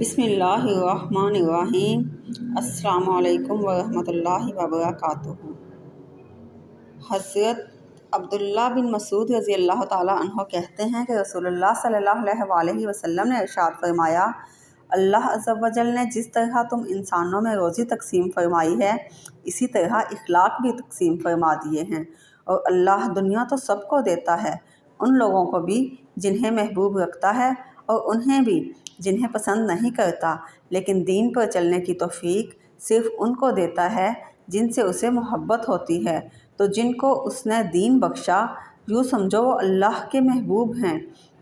بسم اللہ الرحمن الرحیم۔ السلام علیکم ورحمۃ اللہ وبرکاتہ۔ حضرت عبداللہ بن مسعود رضی اللہ تعالیٰ عنہ کہتے ہیں کہ رسول اللہ صلی اللہ علیہ وسلم نے ارشاد فرمایا، اللہ عز و جل نے جس طرح تم انسانوں میں روزی تقسیم فرمائی ہے، اسی طرح اخلاق بھی تقسیم فرما دیے ہیں، اور اللہ دنیا تو سب کو دیتا ہے، ان لوگوں کو بھی جنہیں محبوب رکھتا ہے اور انہیں بھی جنہیں پسند نہیں کرتا، لیکن دین پر چلنے کی توفیق صرف ان کو دیتا ہے جن سے اسے محبت ہوتی ہے۔ تو جن کو اس نے دین بخشا، یوں سمجھو وہ اللہ کے محبوب ہیں۔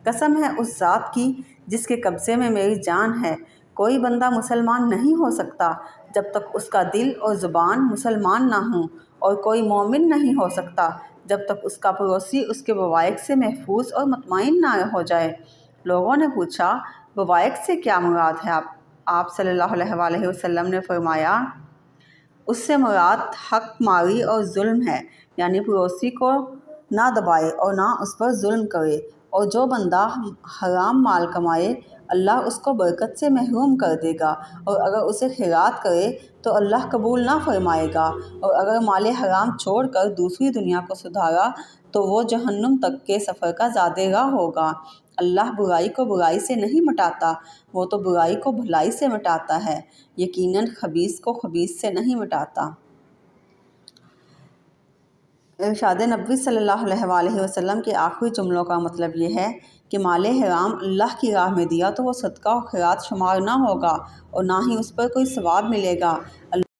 قسم ہے اس ذات کی جس کے قبضے میں میری جان ہے، کوئی بندہ مسلمان نہیں ہو سکتا جب تک اس کا دل اور زبان مسلمان نہ ہوں، اور کوئی مومن نہیں ہو سکتا جب تک اس کا پڑوسی اس کے بوائق سے محفوظ اور مطمئن نہ ہو جائے۔ لوگوں نے پوچھا، بوائق سے کیا مراد ہے؟ آپ صلی اللہ علیہ وسلم نے فرمایا، اس سے مراد حق ماری اور ظلم ہے، یعنی پڑوسی کو نہ دبائے اور نہ اس پر ظلم کرے، اور جو بندہ حرام مال کمائے اللہ اس کو برکت سے محروم کر دے گا، اور اگر اسے خیرات کرے تو اللہ قبول نہ فرمائے گا، اور اگر مال حرام چھوڑ کر دوسری دنیا کو سدھارا تو وہ جہنم تک کے سفر کا زیادہ راہ ہوگا۔ اللہ برائی کو برائی سے نہیں مٹاتا، وہ تو برائی کو بھلائی سے مٹاتا ہے، یقیناً خبیث کو خبیث سے نہیں مٹاتا۔ ارشاد نبوی صلی اللہ علیہ وسلم کے آخری جملوں کا مطلب یہ ہے کہ مال حرام اللہ کی راہ میں دیا تو وہ صدقہ و خیرات شمار نہ ہوگا اور نہ ہی اس پر کوئی ثواب ملے گا۔